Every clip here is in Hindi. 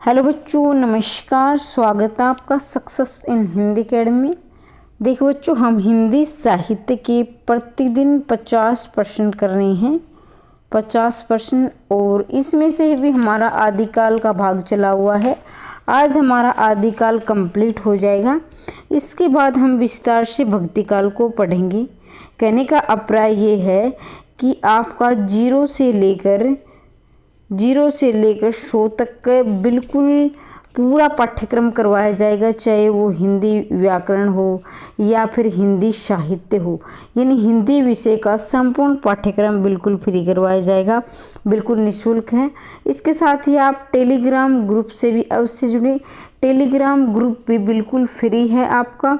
हेलो बच्चों, नमस्कार। स्वागत है आपका सक्सेस इन हिंदी अकेडमी। देखो बच्चों, हम हिंदी साहित्य के प्रतिदिन 50% कर रहे हैं, 50%। और इसमें से भी हमारा आदिकाल का भाग चला हुआ है। आज हमारा आदिकाल कंप्लीट हो जाएगा। इसके बाद हम विस्तार से भक्तिकाल को पढ़ेंगे। कहने का अभिप्राय ये है कि आपका जीरो से लेकर 100 तक का बिल्कुल पूरा पाठ्यक्रम करवाया जाएगा, चाहे वो हिंदी व्याकरण हो या फिर हिंदी साहित्य हो। यानी हिंदी विषय का संपूर्ण पाठ्यक्रम बिल्कुल फ्री करवाया जाएगा, बिल्कुल निःशुल्क है। इसके साथ ही आप टेलीग्राम ग्रुप से भी अवश्य जुड़े। टेलीग्राम ग्रुप भी बिल्कुल फ्री है आपका।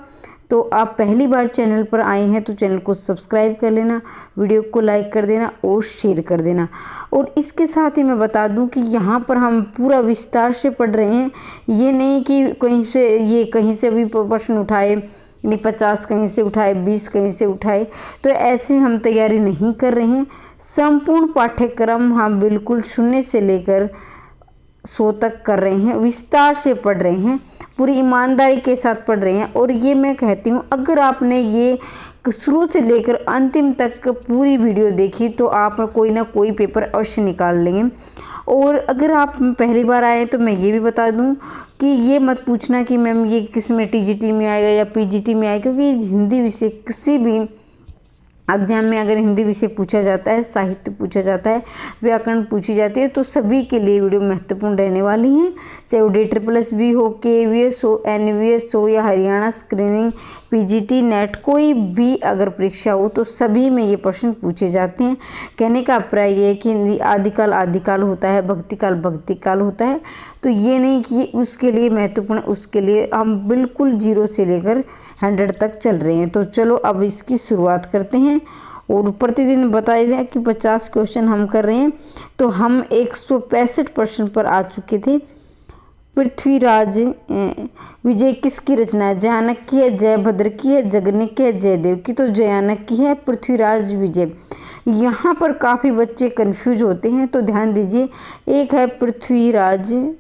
तो आप पहली बार चैनल पर आए हैं तो चैनल को सब्सक्राइब कर लेना, वीडियो को लाइक कर देना और शेयर कर देना। और इसके साथ ही मैं बता दूं कि यहाँ पर हम पूरा विस्तार से पढ़ रहे हैं। ये नहीं कि कहीं से भी प्रश्न उठाए, यानी 50 कहीं से उठाए, 20 कहीं से उठाए, तो ऐसे हम तैयारी नहीं कर रहे हैं। संपूर्ण पाठ्यक्रम हम बिल्कुल 0 से लेकर 100 तक कर रहे हैं, विस्तार से पढ़ रहे हैं, पूरी ईमानदारी के साथ पढ़ रहे हैं। और ये मैं कहती हूँ, अगर आपने ये शुरू से लेकर अंतिम तक पूरी वीडियो देखी तो आप कोई ना कोई पेपर अवश्य निकाल लेंगे। और अगर आप पहली बार आए तो मैं ये भी बता दूं कि ये मत पूछना कि मैम ये किस में टीजीटी में आएगा या पीजीटी में आएगा, क्योंकि हिंदी विषय किसी भी एग्जाम में अगर हिंदी विषय पूछा जाता है, साहित्य पूछा जाता है, व्याकरण पूछी जाती है, तो सभी के लिए वीडियो महत्वपूर्ण रहने वाली हैं। चाहे वो DSSS हो, KVS हो, NVS हो या हरियाणा स्क्रीनिंग, पीजीटी, नेट, कोई भी अगर परीक्षा हो तो सभी में ये प्रश्न पूछे जाते हैं। कहने का अभिप्राय ये है कि हिंदी आदिकाल आदिकाल होता है, भक्तिकाल भक्तिकाल होता है। तो ये नहीं कि उसके लिए महत्वपूर्ण, उसके लिए हम बिल्कुल 0 से लेकर 100 तक चल रहे हैं। तो चलो अब इसकी शुरुआत करते हैं। और प्रतिदिन बताया जाए कि 50 क्वेश्चन हम कर रहे हैं। तो हम 165% पर आ चुके थे। पृथ्वीराज विजय किसकी रचना है? जयानक की है, जयभद्र की है, जगन्य की है, जयदेव की? तो जयानक की है पृथ्वीराज विजय। यहाँ पर काफ़ी बच्चे कंफ्यूज होते हैं, तो ध्यान दीजिए। एक है पृथ्वीराज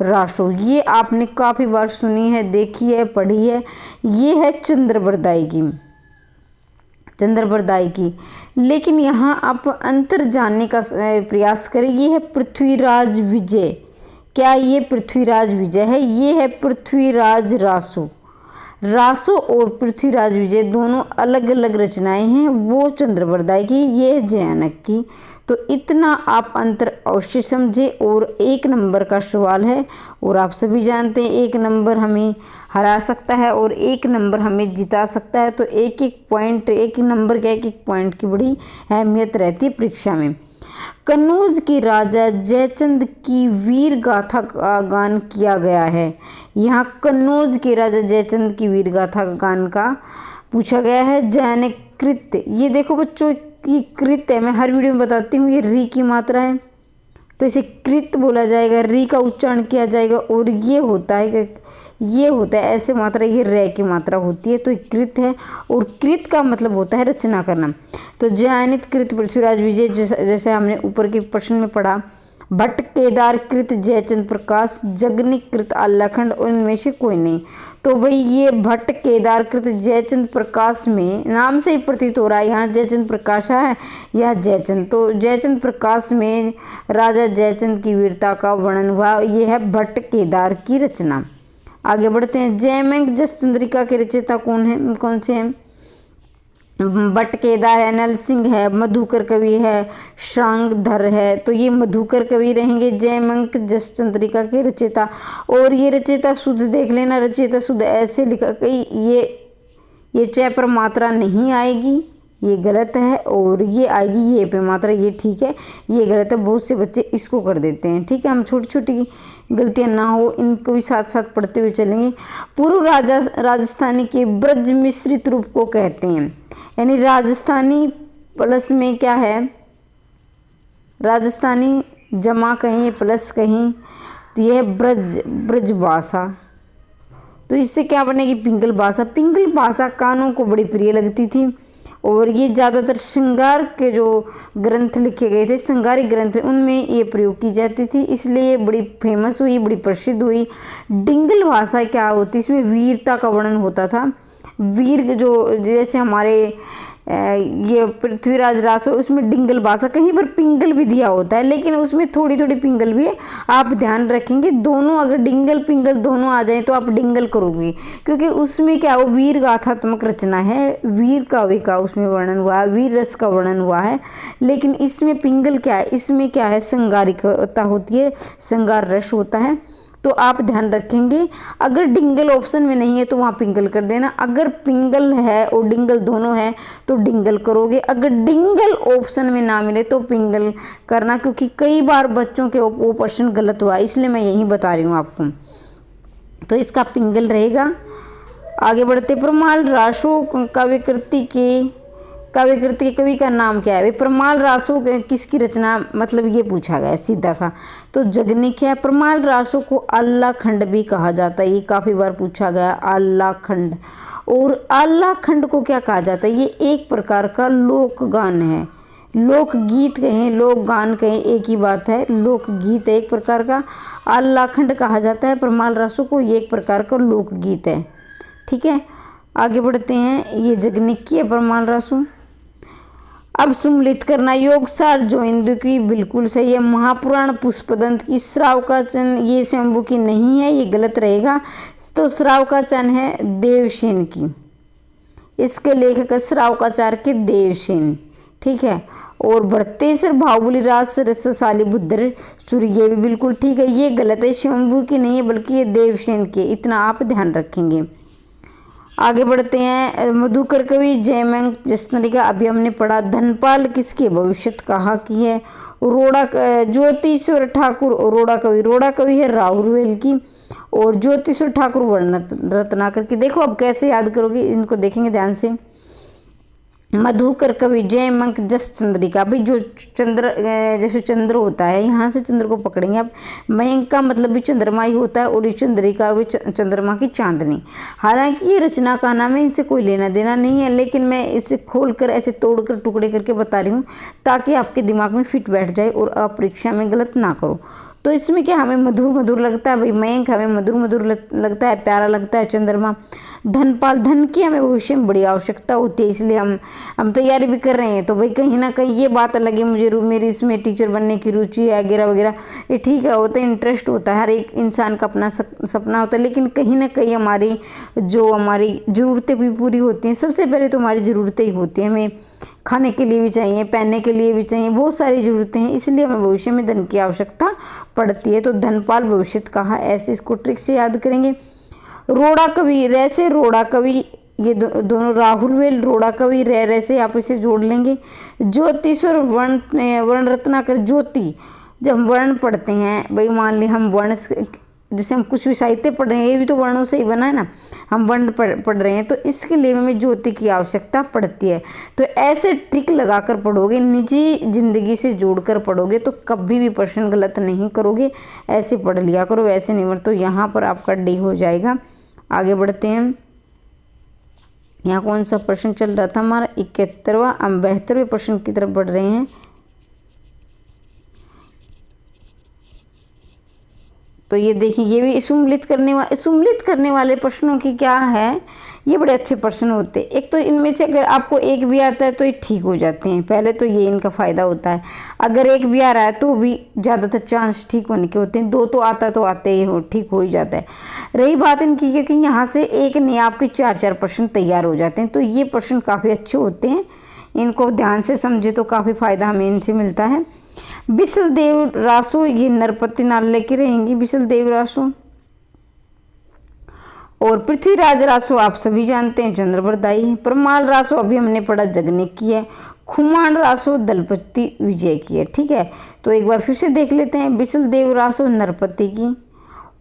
रासो, ये आपने काफ़ी बार सुनी है, देखी है, पढ़ी है। ये है चंद्रबरदाई की। लेकिन यहाँ आप अंतर जानने का प्रयास करें। ये है पृथ्वीराज विजय। क्या ये पृथ्वीराज विजय है? ये है पृथ्वीराज रासो। रासो और पृथ्वीराज विजय दोनों अलग अलग रचनाएं हैं, वो चंद्रबरदाई की, ये जयानक की। तो इतना आप अंतर अवश्य समझे। और 1 नंबर का सवाल है, और आप सभी जानते हैं 1 नंबर हमें हरा सकता है और 1 नंबर हमें जिता सकता है। तो एक नंबर क्या, एक पॉइंट की बड़ी अहमियत रहती है परीक्षा में। कन्नौज के राजा जयचंद की वीर गाथा का गान किया गया है। यहाँ कन्नौज के राजा जयचंद की वीर गाथा का गान का पूछा गया है। जयानक कृत, ये देखो बच्चों की कृत है, मैं हर वीडियो में बताती हूँ, ये री की मात्रा है तो इसे कृत बोला जाएगा, री का उच्चारण किया जाएगा। और ये होता है ऐसे मात्रा, ये रे की मात्रा होती है, तो ये कृत है। और कृत का मतलब होता है रचना करना। तो जयानित कृत पृथ्वीराज विजय, जैसे हमने ऊपर के प्रश्न में पढ़ा। भट्ट केदार कृत जयचंद प्रकाश, जगनिक कृत आल्हाखंड, और इनमें से कोई नहीं। तो भाई ये भट्ट केदार कृत जयचंद प्रकाश में नाम से ही प्रतीत हो रहा है, यहाँ जयचंद प्रकाश है या जयचंद। तो जयचंद प्रकाश में राजा जयचंद की वीरता का वर्णन हुआ। ये है भट्ट केदार की रचना। आगे बढ़ते हैं। जयमंग जस चंद्रिका के रचयिता कौन से हैं? भट्ट केदार है, नल सिंह है, मधुकर कवि है, श्रांगधर है। तो ये मधुकर कवि रहेंगे जयमंग जस चंद्रिका के रचयिता। और ये रचयिता शुद्ध देख लेना, रचयिता शुद्ध ऐसे लिखा कि ये च पर मात्रा नहीं आएगी, ये गलत है। और ये आएगी ये पे मात्रा, ये ठीक है, ये गलत है। बहुत से बच्चे इसको कर देते हैं, ठीक है। हम छोटी छोटी गलतियां ना हो, इनको भी साथ साथ पढ़ते हुए चलेंगे। पूर्व राजस्थानी के ब्रज मिश्रित रूप को कहते हैं। यानी राजस्थानी प्लस में क्या है, राजस्थानी जमा कहीं प्लस कहीं, तो यह ब्रज भाषा। तो इससे क्या बनेगी? पिंगल भाषा। पिंगल भाषा कानों को बड़ी प्रिय लगती थी और ये ज़्यादातर श्रृंगार के जो ग्रंथ लिखे गए थे, श्रृंगारिक ग्रंथ, उनमें ये प्रयोग की जाती थी, इसलिए बड़ी फेमस हुई, बड़ी प्रसिद्ध हुई। डिंगल भाषा क्या होती, इसमें वीरता का वर्णन होता था। वीर जो जैसे हमारे ये पृथ्वीराज रासो, उसमें डिंगल भाषा, कहीं पर पिंगल भी दिया होता है, लेकिन उसमें थोड़ी थोड़ी पिंगल भी है। आप ध्यान रखेंगे, दोनों अगर डिंगल पिंगल दोनों आ जाए तो आप डिंगल करोगे, क्योंकि उसमें क्या, वो वीर गाथात्मक रचना है, वीर काव्य का उसमें वर्णन हुआ है, वीर रस का वर्णन हुआ है। लेकिन इसमें पिंगल क्या है, इसमें क्या है, श्रृंगारिकता होती है, श्रृंगार रस होता है। तो आप ध्यान रखेंगे, अगर डिंगल ऑप्शन में नहीं है तो वहाँ पिंगल कर देना, अगर पिंगल है और डिंगल दोनों है तो डिंगल करोगे, अगर डिंगल ऑप्शन में ना मिले तो पिंगल करना, क्योंकि कई बार बच्चों के वो प्रश्न गलत हुआ, इसलिए मैं यही बता रही हूँ आपको। तो इसका पिंगल रहेगा। आगे बढ़ते, प्रमाल रासो काव्यकृति के कवि का नाम क्या है। प्रमाल रासो किसकी रचना, मतलब ये पूछा गया सीधा सा, तो जगनिक है। प्रमाल रासो को आल्हा खंड भी कहा जाता है, ये काफ़ी बार पूछा गया, आल्हा खंड। और आल्हा खंड को क्या कहा जाता है, ये एक प्रकार का लोक गान है, लोकगीत कहें, लोक गान कहें, एक ही बात है, लोकगीत है एक प्रकार का। आल्हा खंड कहा जाता है प्रमाल रासो को, ये एक प्रकार का लोकगीत है। ठीक है, आगे बढ़ते हैं, ये जगनिक की है प्रमाल रासो। अब सुमलित करना, योगसार जो इंदु की बिल्कुल सही है। महापुराण पुष्पदंत की श्रावकाचन, ये शंभु की नहीं है, ये गलत रहेगा। तो श्रावकाचन है देवसेन की, इसके लेखक श्रावकाचार्य के देवसेन। ठीक है, और भट्टेश्वर बाहुबली रास रसशाली बुद्धर सूर्य, ये भी बिल्कुल ठीक है, ये गलत है, शंभु की नहीं है बल्कि ये देवसेन के, इतना आप ध्यान रखेंगे। आगे बढ़ते हैं, मधुकर कवि जयमंग जसनरी का अभी हमने पढ़ा। धनपाल किसके भविष्य कहा की है, रोड़ा ज्योतिश्वर ठाकुर, रोड़ा कवि है राहुल की, और ज्योतिश्वर ठाकुर वर्ण रत्नाकर की। देखो अब कैसे याद करोगे, इनको देखेंगे ध्यान से। मधुकर कवि जयमंक जस चंद्रिका, भाई जो चंद्र जैसे चंद्र होता है, यहाँ से चंद्र को पकड़ेंगे आप, मयंक का मतलब भी चंद्रमा ही होता है, और चंद्रिका भी चंद्रमा की चांदनी। हालांकि ये रचना का नाम है, इनसे कोई लेना देना नहीं है, लेकिन मैं इसे खोलकर ऐसे तोड़कर टुकड़े करके बता रही हूँ ताकि आपके दिमाग में फिट बैठ जाए और आप परीक्षा में गलत ना करो। तो इसमें क्या हमें मधुर मधुर लगता है, भाई मयंक हमें मधुर मधुर लगता है, प्यारा लगता है चंद्रमा। धनपाल, धन की हमें भविष्य में बड़ी आवश्यकता होती है, इसलिए हम तैयारी भी कर रहे हैं। तो भाई कहीं ना कहीं ये बात अलग है, मुझे मेरी इसमें टीचर बनने की रुचि है वगैरह वगैरह, ये ठीक है, होता है, इंटरेस्ट होता है, हर एक इंसान का अपना सपना होता है, लेकिन कहीं ना कहीं हमारी ज़रूरतें भी पूरी होती हैं। सबसे पहले तो हमारी ज़रूरतें ही होती हैं, हमें खाने के लिए भी चाहिए, पहनने के लिए भी चाहिए, बहुत सारी ज़रूरतें हैं, इसलिए हमें भविष्य में धन की आवश्यकता पड़ती है। तो धनपाल भविष्य कहा, ऐसे इसको ट्रिक से याद करेंगे। रोड़ा कवि, रे से रोड़ा कवि, ये दोनों राहुल वेल रोड़ा कवि, रे से आप इसे जोड़ लेंगे। ज्योतिश्वर वर्ण रत्नाकर, ज्योति, जब हम वर्ण पढ़ते हैं, भाई मान ली हम वर्ण, जैसे हम कुछ भी साहित्य पढ़ रहे हैं, ये भी तो वर्णों से ही बना है ना, हम वर्ण पढ़ रहे हैं, तो इसके लिए हमें ज्योति की आवश्यकता पड़ती है। तो ऐसे ट्रिक लगाकर पढ़ोगे, निजी जिंदगी से जोड़कर पढ़ोगे, तो कभी भी प्रश्न गलत नहीं करोगे, ऐसे पढ़ लिया करो, ऐसे नहीं। तो यहाँ पर आपका डी हो जाएगा। आगे बढ़ते हैं, यहाँ कौन सा प्रश्न चल रहा था हमारा, 71वां, हम 72वें प्रश्न की तरफ बढ़ रहे हैं। तो ये देखिए, ये भी सुम्मिलित करने वाले प्रश्नों की क्या है, ये बड़े अच्छे प्रश्न होते हैं। एक तो इनमें से अगर आपको एक भी आता है तो ये ठीक हो जाते हैं, पहले तो ये इनका फ़ायदा होता है। अगर एक भी आ रहा है तो भी ज़्यादातर चांस ठीक होने के होते हैं, दो तो आता तो आते ही हो, ठीक हो ही जाता है। रही बात इनकी, क्योंकि यहाँ से एक नहीं आपके 4-4 प्रश्न तैयार हो जाते हैं, तो ये प्रश्न काफ़ी अच्छे होते हैं, इनको ध्यान से समझे तो काफ़ी फ़ायदा हमें इनसे मिलता है। बिसल देव रासो, ये नरपति नाल लेके रहेंगी, बिसल देव रासो। और पृथ्वीराज रासो आप सभी जानते हैं, चंद्रप्रदायी है। प्रमाल रासो अभी हमने पढ़ा, जगनिक की है। खुमान रासो दलपति विजय की है। ठीक है, तो एक बार फिर से देख लेते हैं। बिसल देव रासो नरपति की,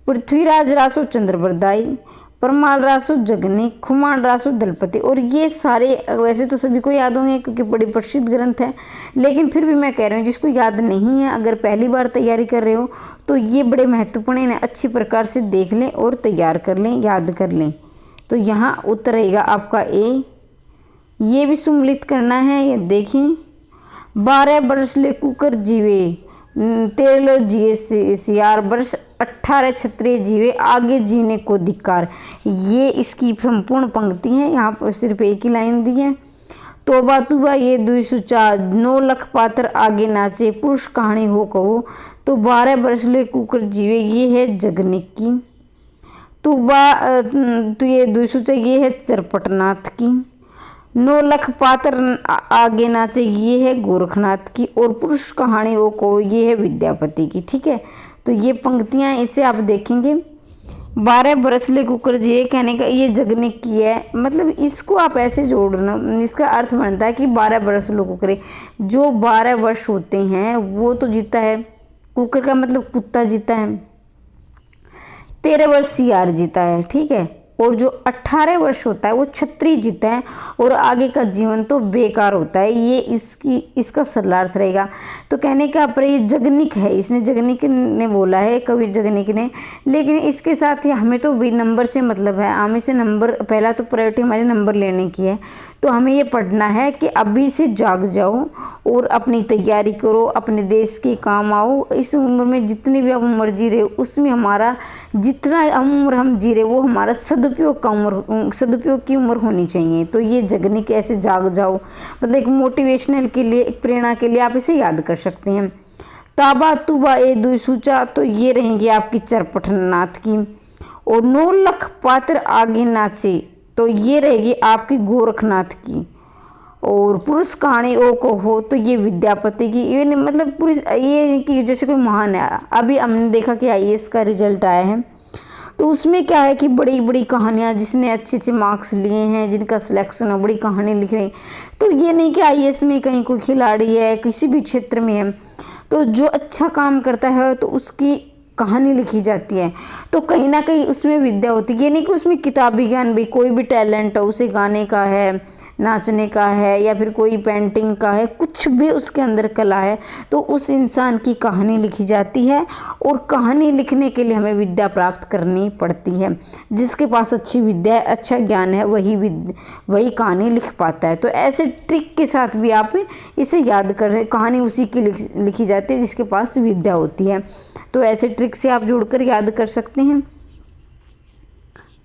पृथ्वीराज रासो चंद्रप्रदायी, परमाल रासो जगनिक, खुमान रासो दलपति। और ये सारे वैसे तो सभी को याद होंगे क्योंकि बड़ी प्रसिद्ध ग्रंथ है, लेकिन फिर भी मैं कह रही हूँ जिसको याद नहीं है, अगर पहली बार तैयारी कर रहे हो तो ये बड़े महत्वपूर्ण है, अच्छी प्रकार से देख लें और तैयार कर लें, याद कर लें। तो यहाँ उत्तर रहेगा आपका ए, ये भी सम्मिलित करना है। ये देखिए, 12 वर्ष ले कुकर जीवे, 13 लो जिए सियार वर्ष, 18 क्षत्रिय जीवे, आगे जीने को धिक्कार। ये इसकी संपूर्ण पंक्ति है, यहाँ पर सिर्फ एक ही लाइन दी है। तोबा तुबा ये 204, 9 लख पात्र आगे नाचे, पुरुष कहानी हो कहो, तो 12 वर्ष ले कुकर जीवे, ये है जगनिक की। तो ये 204 ये है चरपटनाथ की। 9 लख पात्र आगे नाचे, ये है गोरखनाथ की। और पुरुष कहानी वो को, ये है विद्यापति की। ठीक है, तो ये पंक्तियां इसे आप देखेंगे। 12 बरस ले कुकर जी, कहने का ये जगनिक की है, मतलब इसको आप ऐसे जोड़ना, इसका अर्थ बनता है कि 12 बरस लो कुकरे, जो 12 वर्ष होते हैं वो तो जीता है। कुकर का मतलब कुत्ता जीता है। 13 वर्ष सियार जीता है। ठीक है, और जो 18 वर्ष होता है वो क्षत्रिय जीता है, और आगे का जीवन तो बेकार होता है। ये इसका सरलार्थ रहेगा। तो कहने का पर ये जगनिक है, इसने जगनिक ने बोला है, कवि जगनिक ने। लेकिन इसके साथ ही हमें तो भी नंबर से मतलब है, हमें से नंबर, पहला तो प्रायोरिटी हमारी नंबर लेने की है। तो हमें ये पढ़ना है कि अभी से जाग जाओ और अपनी तैयारी करो, अपने देश के काम आओ। इस उम्र में जितनी भी आप उम्र जी रहे हो, उसमें हमारा जितना उम्र हम जी रहे वो हमारा सदुपयोग की उम्र होनी चाहिए। तो ये जगनिक ऐसे जाग जाओ, मतलब एक मोटिवेशनल के लिए, एक प्रेरणा के लिए आप इसे याद कर सकते हैं। ताबा तुबा ए 204, तो ये रहेंगी आपकी चरपटनाथ की। और 9 लख पात्र आगे नाचे, तो ये रहेगी आपकी गोरखनाथ की। और पुरुष कहानी ओ को हो, तो ये विद्यापति की। ये मतलब पूरी ये कि जैसे कोई महान है। अभी हमने देखा कि IAS का रिजल्ट आया है, तो उसमें क्या है कि बड़ी बड़ी कहानियाँ, जिसने अच्छे अच्छे मार्क्स लिए हैं, जिनका सिलेक्शन है, बड़ी कहानी लिख रही। तो ये नहीं कि IAS में कहीं कोई खिलाड़ी है, किसी भी क्षेत्र में है, तो जो अच्छा काम करता है तो उसकी कहानी लिखी जाती है। तो कहीं ना कहीं उसमें विद्या होती है। ये नहीं कि उसमें किताबी ज्ञान भी, कोई भी टैलेंट है, उसे गाने का है, नाचने का है, या फिर कोई पेंटिंग का है, कुछ भी उसके अंदर कला है, तो उस इंसान की कहानी लिखी जाती है। और कहानी लिखने के लिए हमें विद्या प्राप्त करनी पड़ती है। जिसके पास अच्छी विद्या है, अच्छा ज्ञान है, वही कहानी लिख पाता है। तो ऐसे ट्रिक के साथ भी आप इसे याद कर, कहानी उसी की लिखी जाती है जिसके पास विद्या होती है। तो ऐसे ट्रिक से आप जोड़कर याद कर सकते हैं।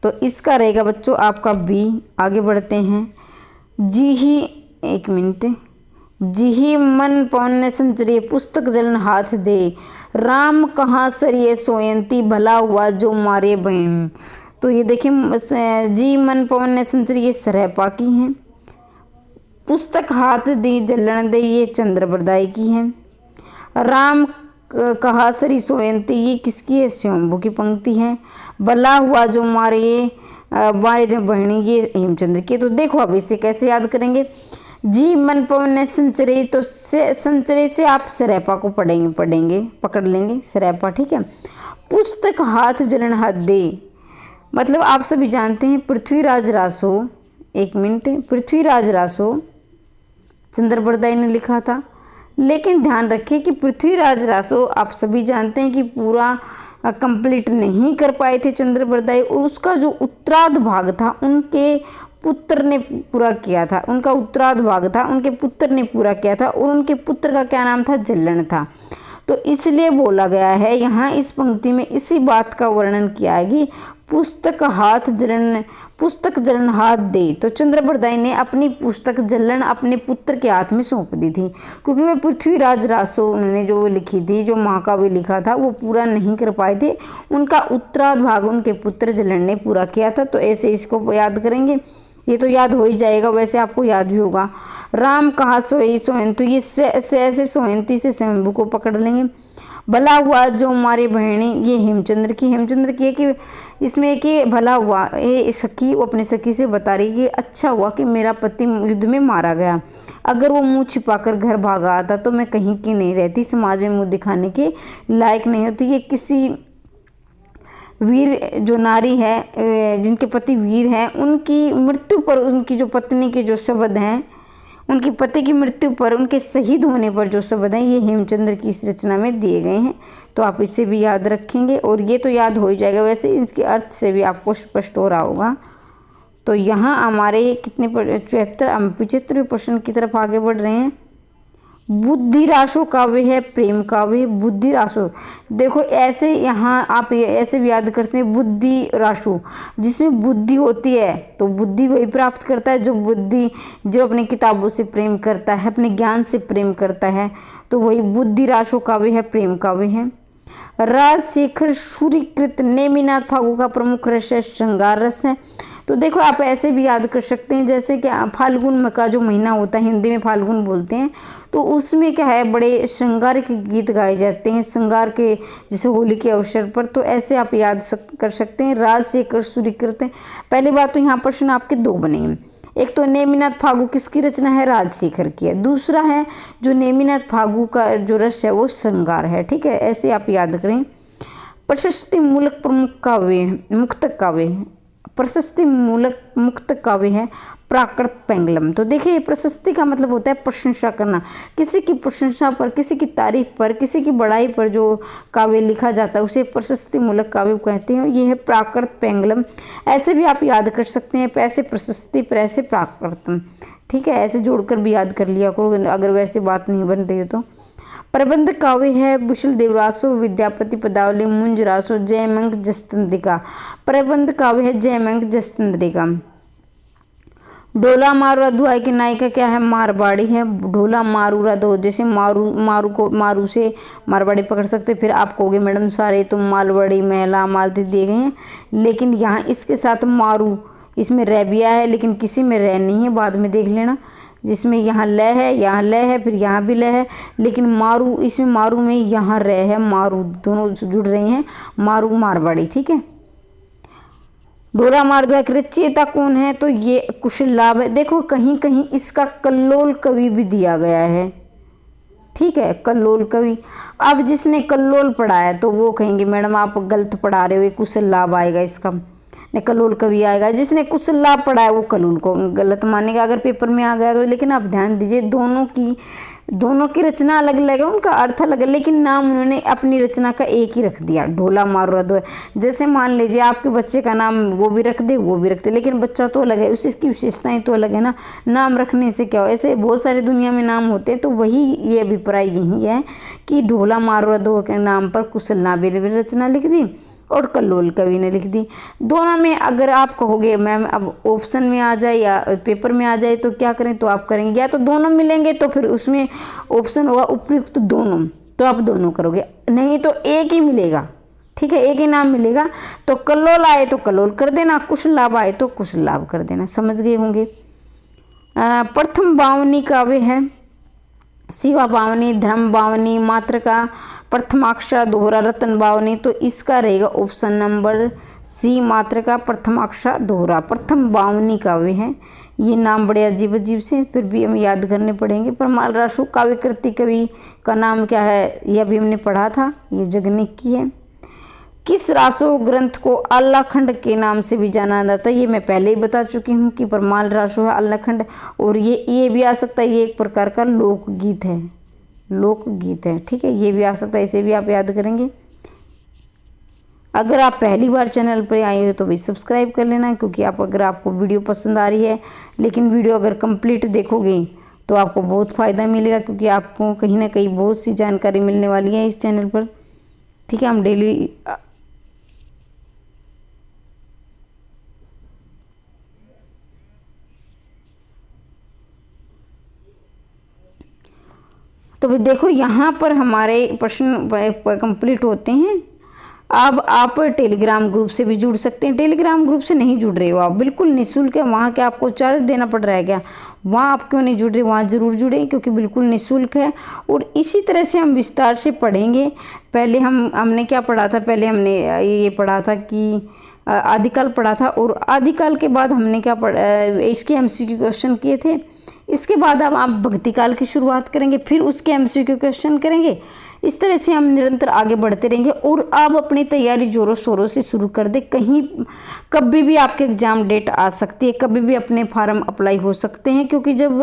तो इसका रहेगा बच्चों आपका B। आगे बढ़ते हैं। जी ही, एक मिनट, जी ही मन पवन संचरे, पुस्तक जलन हाथ दे, राम कहाँ सरिये सोयंती, भला हुआ जो मारे बहन। तो ये देखिए, जी मन पवन ने संचरी, ये सरहपा की हैं। पुस्तक हाथ दी जलन दे, ये चंद्रबरदाई की है। राम कहा सरी सोयंती, ये किसकी है? स्वयंभू की पंक्ति है। भला हुआ जो मारे बाए जो बहनी, ये हेमचंद्र की। तो देखो अब इसे कैसे याद करेंगे। जी मन पवन ने संचरे, तो संचरे से आप सरहपा को पकड़ लेंगे सरहपा। ठीक है। पुस्तक हाथ जलन हाथ दे, मतलब आप सभी जानते हैं पृथ्वीराज रासो, एक मिनट, पृथ्वीराज रासो चंद्रबरदाई ने लिखा था। लेकिन ध्यान रखिए कि पृथ्वीराज रासो आप सभी जानते हैं कि पूरा कंप्लीट नहीं कर पाए थे चंद्रबरदाई। उसका जो उत्तरार्ध भाग था उनके पुत्र ने पूरा किया था, उनका उत्तरार्ध भाग था उनके पुत्र ने पूरा किया था, और उनके पुत्र का क्या नाम था? जल्लन था। तो इसलिए बोला गया है यहाँ इस पंक्ति में इसी बात का वर्णन किया है कि पुस्तक जलन हाथ दे। तो चंद्रबरदाई ने अपनी पुस्तक जलन अपने पुत्र के हाथ में सौंप दी थी, क्योंकि वह पृथ्वीराज रासो उन्होंने जो लिखी थी, जो महाकाव्य लिखा था, वो पूरा नहीं कर पाए थे। उनका उत्तरार्ध भाग उनके पुत्र जलन ने पूरा किया था। तो ऐसे इसको याद करेंगे, ये तो याद हो ही जाएगा, वैसे आपको याद भी होगा। राम कहा सोई सोयंतु, ये ऐसे सोयंती से शंभू को पकड़ लेंगे। भला हुआ जो हमारे बहनी, ये हेमचंद्र की है कि इसमें कि भला हुआ, ये सखी वो अपने सखी से बता रही कि अच्छा हुआ कि मेरा पति युद्ध में मारा गया। अगर वो मुंह छिपाकर घर भागा आता तो मैं कहीं की नहीं रहती, समाज में मुंह दिखाने के लायक नहीं होती। ये किसी वीर जो नारी है, जिनके पति वीर हैं, उनकी मृत्यु पर उनकी जो पत्नी के जो शब्द हैं, उनकी पति की मृत्यु पर, उनके शहीद होने पर जो शब्द हैं, ये हेमचंद्र की इस रचना में दिए गए हैं। तो आप इसे भी याद रखेंगे, और ये तो याद हो ही जाएगा, वैसे इसके अर्थ से भी आपको स्पष्ट हो रहा होगा। तो यहाँ हमारे कितने 75वें प्रश्न की तरफ आगे बढ़ रहे हैं। बुद्धि रासो काव्य है, प्रेम काव्य, बुद्धि रासो। देखो ऐसे यहाँ आप ऐसे भी याद करते हैं, बुद्धि रासो, जिसमें बुद्धि होती है तो बुद्धि वही प्राप्त करता है जो अपनी किताबों से प्रेम करता है, अपने ज्ञान से प्रेम करता है, तो वही बुद्धि रासो काव्य है, प्रेम काव्य है। राजशेखर सूर्यकृत नेमिनाथ फागु का प्रमुख रस है, श्रृंगार रस है। तो देखो आप ऐसे भी याद कर सकते हैं, जैसे कि फाल्गुन का जो महीना होता है, हिंदी में फाल्गुन बोलते हैं, तो उसमें क्या है, बड़े श्रृंगार के गीत गाए जाते हैं, श्रृंगार के, जैसे होली के अवसर पर। तो ऐसे आप याद कर सकते हैं, राजशेखर सूर्यकृत। पहली बात तो यहाँ प्रश्न आपके दो बनेंगे, एक तो नेमिनाथ फागु किसकी रचना है, राजशेखर की है। दूसरा है जो नेमिनाथ फागु का जो रस है वो श्रृंगार है। ठीक है, ऐसे आप याद करें। प्रशस्ति मूलक प्रमुख काव्य, मुक्तक काव्य, प्रशस्ति मूलक मुक्त काव्य है प्राकृत पेंगलम। तो देखिए प्रशस्ति का मतलब होता है प्रशंसा करना, किसी की प्रशंसा पर, किसी की तारीफ पर, किसी की बड़ाई पर जो काव्य लिखा जाता है उसे प्रशस्ति मूलक काव्य कहते हैं। ये है प्राकृत पेंगलम। ऐसे भी आप याद कर सकते हैं, पैसे प्रशस्ति, पैसे प्राकृतम। ठीक है, ऐसे जोड़कर भी याद कर लिया करो अगर वैसे बात नहीं बन रही हो तो। प्रबंध काव्य है विशल देवरासो, विद्यापति पदावली, मुंज रासो, जयमंग जसतंत्रिका। प्रबंध काव्य है जयमंग जसतंत्रिका। ढोला मारू अध्याय की नायिका क्या है, मारवाड़ी है। ढोला मारू दो, जैसे मारू से मारवाड़ी पकड़ सकते। फिर आप कहोगे मैडम सारे तुम मालवाड़ी, महिला, मालती दिए गए हैं, लेकिन यहाँ इसके साथ मारू, इसमें रैबिया है लेकिन किसी में रै नहीं है, बाद में देख लेना। जिसमें यहाँ ल है, यहाँ ल है, फिर यहाँ भी ल है, लेकिन मारू, इसमें मारू में यहाँ रे है, मारू दोनों जुड़ रहे हैं, मारू मारवाड़ी। ठीक है, ढोला मारदुआ की रचयिता कौन है, तो ये कुशललाभ है। देखो कहीं कहीं इसका कल्लोल कवि भी दिया गया है। ठीक है, कल्लोल कवि। अब जिसने कल्लोल पढ़ा है तो वो कहेंगे मैडम आप गलत पढ़ा रहे हो, ये कुशललाभ आएगा इसका, ने कल्लोल कवि आएगा। जिसने कुशललाभ पढ़ा है वो कल्लोल को गलत मानेगा अगर पेपर में आ गया तो। लेकिन आप ध्यान दीजिए, दोनों की रचना अलग अलग है, उनका अर्थ अलग है, लेकिन नाम उन्होंने अपनी रचना का एक ही रख दिया, ढोला मारू। जैसे मान लीजिए आपके बच्चे का नाम वो भी रख दे, वो भी रख दे, लेकिन बच्चा तो अलग है, उसकी विशेषताएं तो अलग है ना, नाम रखने से क्या हो। ऐसे बहुत सारी दुनिया में नाम होते हैं, तो वही ये अभिप्राय यही है कि ढोला मारू के नाम पर कुशलनाभ रचना लिख दी और कल्लोल कवि ने लिख दी। दोनों में अगर आप कहोगे मैम अब ऑप्शन में आ जाए या पेपर में आ जाए तो क्या करें, तो आप करेंगे या तो दोनों मिलेंगे तो फिर उसमें ऑप्शन होगा उपयुक्त दोनों, तो आप दोनों करोगे, नहीं तो एक ही मिलेगा। ठीक है, एक ही नाम मिलेगा, तो कल्लोल आए तो कल्लोल कर देना, कुशललाभ आए तो कुशललाभ कर देना। समझ गए होंगे। प्रथम बावनी काव्य है, शिवा बावनी, धर्म बावनी, मातृका, प्रथमाक्षर, दोहरा, रतन बावनी। तो इसका रहेगा ऑप्शन नंबर सी, मातृका, प्रथमाक्षर, दोहरा। प्रथम बावनी काव्य है। ये नाम बड़े अजीब अजीब से, फिर भी हमें याद करने पड़ेंगे। परमाल रासो काव्य कृति कवि का नाम क्या है, यह भी हमने पढ़ा था, ये जगनिक की है। किस रासो ग्रंथ को अल्लाखंड के नाम से भी जाना जाता है, ये मैं पहले ही बता चुकी हूँ कि परमाल रासो है अल्लाखंड। और ये भी आ सकता है, ये एक प्रकार का लोकगीत है, लोकगीत है। ठीक है, ये भी आ सकता है, इसे भी आप याद करेंगे। अगर आप पहली बार चैनल पर आए हो तो भी सब्सक्राइब कर लेना, क्योंकि अगर आपको वीडियो पसंद आ रही है, लेकिन वीडियो अगर कंप्लीट देखोगे तो आपको बहुत फ़ायदा मिलेगा, क्योंकि आपको कहीं ना कहीं बहुत सी जानकारी मिलने वाली है इस चैनल पर। ठीक है, हम डेली तो भी देखो यहाँ पर हमारे प्रश्न कंप्लीट होते हैं। अब आप टेलीग्राम ग्रुप से भी जुड़ सकते हैं। टेलीग्राम ग्रुप से नहीं जुड़ रहे हो आप, बिल्कुल निःशुल्क है, वहाँ क्या आपको चार्ज देना पड़ रहा है क्या, वहाँ आप क्यों नहीं जुड़ रहे, वहाँ ज़रूर जुड़ें, क्योंकि बिल्कुल निःशुल्क है। और इसी तरह से हम विस्तार से पढ़ेंगे। पहले हमने क्या पढ़ा था, पहले हमने ये पढ़ा था कि आदिकाल पढ़ा था, और आदिकाल के बाद हमने क्या पढ़ा, इसके MCQ क्वेश्चन किए थे। इसके बाद अब आप भक्तिकाल की शुरुआत करेंगे, फिर उसके MCQ क्वेश्चन करेंगे। इस तरह से हम निरंतर आगे बढ़ते रहेंगे और आप अपनी तैयारी जोरों शोरों से शुरू कर दें। कहीं कभी भी आपके एग्ज़ाम डेट आ सकती है, कभी भी अपने फार्म अप्लाई हो सकते हैं, क्योंकि जब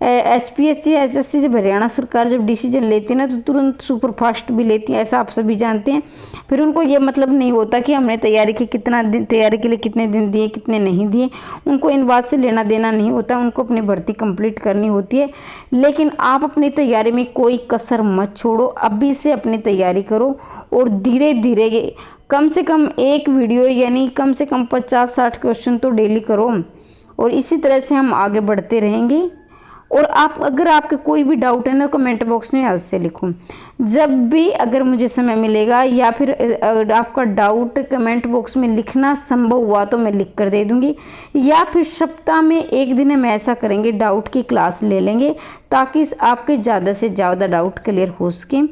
HPSC या SSC जब हरियाणा सरकार जब डिसीजन लेती है ना तो तुरंत सुपर फास्ट भी लेती है, ऐसा आप सभी जानते हैं। फिर उनको ये मतलब नहीं होता कि हमने तैयारी की कितना दिन, तैयारी के लिए कितने दिन दिए कितने नहीं दिए, उनको इन बात से लेना देना नहीं होता, उनको अपनी भर्ती कंप्लीट करनी होती है। लेकिन आप अपनी तैयारी में कोई कसर मत छोड़ो, अभी से अपनी तैयारी करो और धीरे धीरे कम से कम एक वीडियो यानी कम से कम 50-60 क्वेश्चन तो डेली करो और इसी तरह से हम आगे बढ़ते रहेंगे। और आप अगर आपके कोई भी डाउट है ना कमेंट बॉक्स में आज से लिखो, जब भी अगर मुझे समय मिलेगा या फिर आपका डाउट कमेंट बॉक्स में लिखना संभव हुआ तो मैं लिख कर दे दूंगी, या फिर सप्ताह में एक दिन हम ऐसा करेंगे डाउट की क्लास ले लेंगे ताकि आपके ज़्यादा से ज़्यादा डाउट क्लियर हो सके।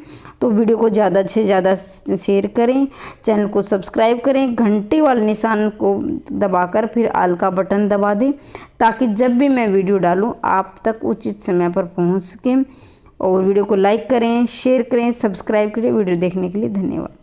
तो वीडियो को ज़्यादा से ज़्यादा शेयर करें, चैनल को सब्सक्राइब करें, घंटे वाले निशान को दबाकर फिर ऑल का बटन दबा दें ताकि जब भी मैं वीडियो डालूं आप तक उचित समय पर पहुंच सकें। और वीडियो को लाइक करें, शेयर करें, सब्सक्राइब करें। वीडियो देखने के लिए धन्यवाद।